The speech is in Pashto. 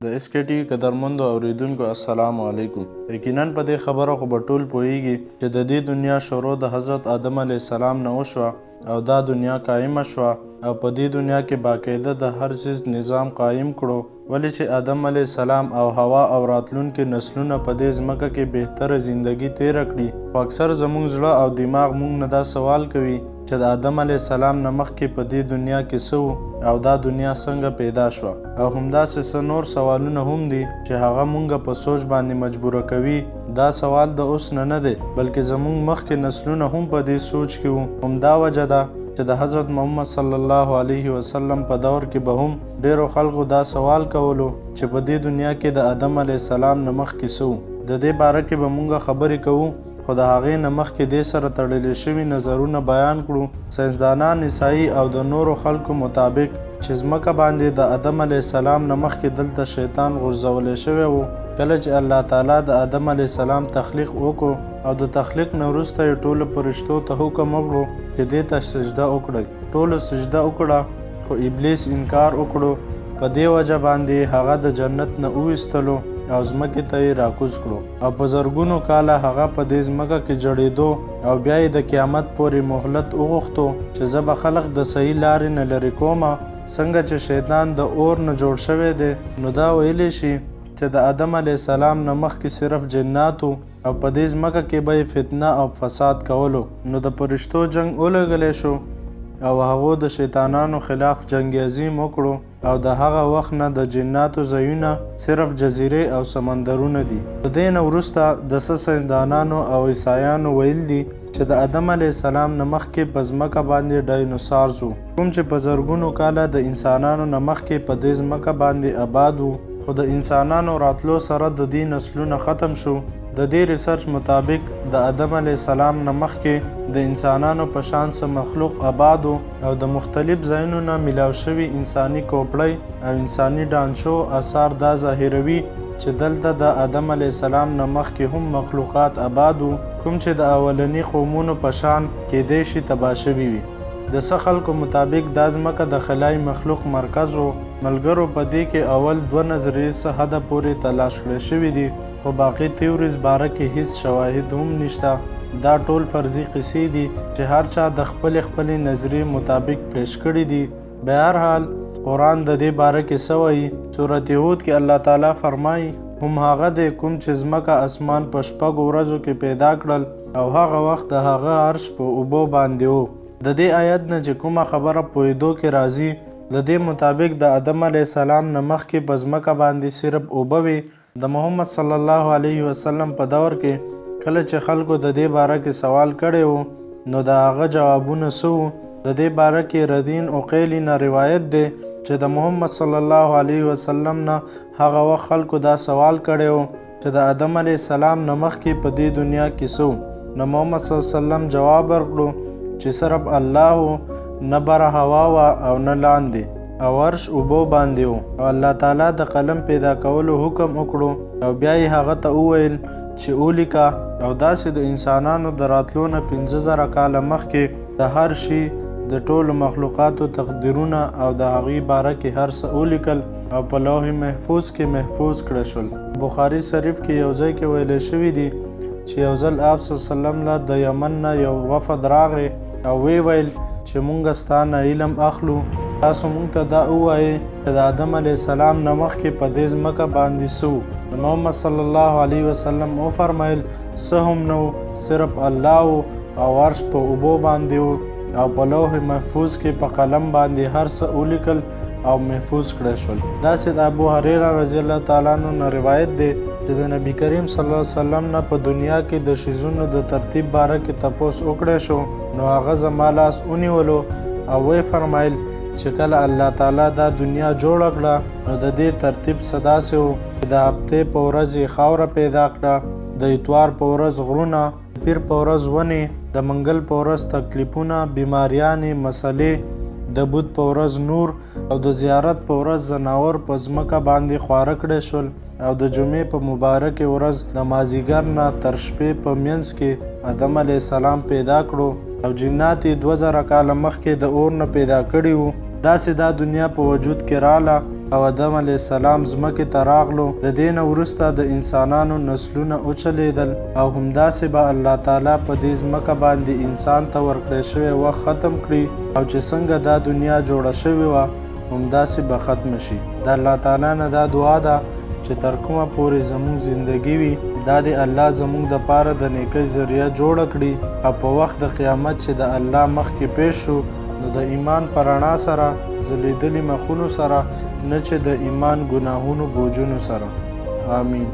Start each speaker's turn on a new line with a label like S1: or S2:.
S1: د اس کې ټي قدرمندو اوریدونکو السلام علیکم. یقینا په دې خبره خو به ټول پوهیږي چې د دې دنیا شروع د حضرت آدم علیه السلام نه وشوه او دا دنیا قایمه شوه او په دې دنیا کې باقاعده د هر څیز نظام قایم کړو، ولې چې آدم علیه السلام او هوا او راتلونکي نسلونه په دې ځمکه کې بهتره زندگی تیره کړي. خو اکثر زموږ زړه او دماغ موږ نه دا سوال کوي چې د آدم علیه السلام نه مخکې په دې دنیا کې څه او دا دنیا څنګه پیدا شوه، او همداسې څه نور سوالونه هم دي چې هغه مونږ په سوچ باندې مجبوره کوي. دا سوال د اوس نه دی بلکې زموږ مخکې نسلونه هم په دې سوچ کې وو. همدا وجه ده چې د حضرت محمد صلی الله علیه وسلم په دور کې به هم ډیرو خلکو دا سوال کولو چې په دې دنیا کې د آدم علیه السلام نه مخکې څه وو. د دې باره کې به مونږ خبرې کوو، خو د هغې نه مخکې دې سره تړلې شوي نظرونه بیان کړو. ساینسدانان عیسايي او د نورو خلکو مطابق چې ځمکه باندې د آدم علیه السلام نه مخکې دلته شیطان غورځولی شوی و. کله چې الله تعالی د آدم علیه السلام تخلیق وکړو او د تخلیق نه وروسته یې ټولو فرشتو ته حکم وکړو چې دې ته سجده وکړئ. ټولو سجده وکړه خو ابلیس انکار وکړو. په دې وجه باندې هغه د جنت نه وویستلو او ځمکې ته یې راکوز کړو او په زرګونو کاله هغه په دې ځمکه کې جړېدو او بیا یې د قیامت پورې مهلت وغوښتو چې زه به خلق د صحیح لارې نه لرې کومه. څنګه چې شیطان د اور نه جوړ شوی دی نو دا ویلی شي چې د آدم علیه السلام نه مخکې صرف جناتو او په دې ځمکه کې به یې فتنه او فساد کولو. نو د فرشتو جنګ ولګلی شو او هغو د شیطانانو خلاف جنگ عظیم وکړو او د هغه وخت نه د جناتو ځایونه صرف جزیرې او سمندرونه دي. د دې نه وروسته د څه ساینسدانانو او عیسایانو ویل دي چې د آدم علیه السلام نه مخکې په ځمکه باندې ډاینوسارز وو، کوم چې په زرګونو کاله د انسانانو نه مخکې په دې ځمکه باندې آباد وو. خو د انسانانو راتلو سره د دې نسلونه ختم شو. د دې ریسرچ مطابق د آدم علیه السلام نه مخکې د انسانانو په شان څه مخلوق آباد او د مختلف ځایونو نه میلاو شوي انساني کوپړۍ او انساني ډانچو اثار دا ظاهروي چې دلته د آدم علیه السلام نه مخکې هم مخلوقات آباد وو، کوم چې د اولني قومونو په شان کیدی شي تباه شوي وي. د څه خلکو مطابق دا ځمکه د خلای مخلوق مرکز و. ملګرو په دې کې اول دوه نظریې څه حده پورې تلاش کړی شوي دي، خو باقي تیوریز باره کې هیڅ شواهد هم نشته. دا ټول فرضي قصې دي چې هر چا د خپلې نظریې مطابق پیش کړي دي. بهرحال قرآن د دې باره کې څه وایي؟ سورت هود کې الله تعالی فرمایي هم هغه دی کوم چې ځمکه اسمان په 6 ورځو کې پیدا کړل او هغه وخت د هغه عرش په اوبو باندې و. د دې آیت نه چې کومه خبره پوهېدو کې راځي، د دې مطابق د آدم علیه السلام نه مخکې په ځمکه باندې صرف اوبه وي. د محمد صلی الله علیه وسلم په دور کې کله چې خلکو د دې باره کې سوال کړی و نو د هغه جوابونه څه وو؟ د دې باره کې ردین عقیلی نه روایت دی چې د محمد صلی الله علیه وسلم نه هغه وخت خلکو دا سوال کړی و چې د آدم علیه السلام نه مخکې په دې دنیا کې څه وو؟ نو محمد صلی الله علیه وسلم جواب ورکړو چې صرف الله نه بره هوا وه او نه لاندې او عرش اوبو باندې و او الله تعالی د قلم پیدا کولو حکم وکړو او بیا یې هغه ته وویل چې ولیکه او داسې د انسانانو د راتلو نه 50,000 کاله مخکې د هر شي د ټولو مخلوقاتو تقدیرونه او د هغې باره کې هر څه ولیکل او په لوح محفوظ کې محفوظ کړه شول. بخاري شریف کې یو ځای کې ویلی شوي دي چې یو ځل آپ صلی الله علیه وسلم له د یمن نه یو وفد راغی او وی ویل چې مونږ ستا نه علم اخلو، تاسو مونږ ته دا ووایئ چې د آدم علیه السلام نه مخکې په دې ځمکه باندې څه وو؟ محمد صلی الله علیه وسلم وفرمیل څه هم نه و، صرف الله او عرش په اوبو باندې و او په لوح محفوظ کې په قلم باندې هر څه ولیکل او محفوظ کړی شول. داسې د ابو هریره رضی الله تعالی عنه نه روایت دی چې د نبی کریم صلی الله علیه وسلم نه په دنیا کې د شیزونو د ترتیب باره کې تپوس وکړی شو نو هغه زما لاس ونیولو او وی فرمایل چې کله الله تعالی دا دنیا جوړه کړه نو د دې ترتیب څه داسې و چې د هفتې په ورځ یې خاوره پیدا کړه، د اتوار په ورځ غرونه، د پیر په ورځ ونې، د منګل په ورځ تکلیفونه، بیماریانې، مسلې، د بود په ورځ نور او د زیارت په ورځ ځناور په ځمکه باندې خواره کړی شول او د جمعې په مبارکې ورځ د مازیګر نه تر شپې په منځ کې آدم علیه السلام پیدا کړو او جنات یې 2000 کاله مخکې د اور نه پیدا کړي وو. داسې دا دنیا په وجود کې راله او آدم علیه السلام ځمکې ته راغلو. د دې نه وروسته د انسانانو نسلونه وچلیدل او همداسې به الله تعالی په دې ځمکه باندې انسان ته ورکړی شوی وخت ختم کړي او چې څنګه دا دنیا جوړه شوې وه همداسې به ختمه شي. د الله تعالی نه دا دعا ده چې تر کومه پورې زموږ زندگی وي دا د الله زموږ دپاره د نیکۍ ذریعه جوړه کړي او په وخت د قیامت چې د الله مخکې پیش شو نو د ایمان په رڼا سره ځلیدلي مخونو سره نه چې د ایمان ګناهونو بوجونو سره. آمین.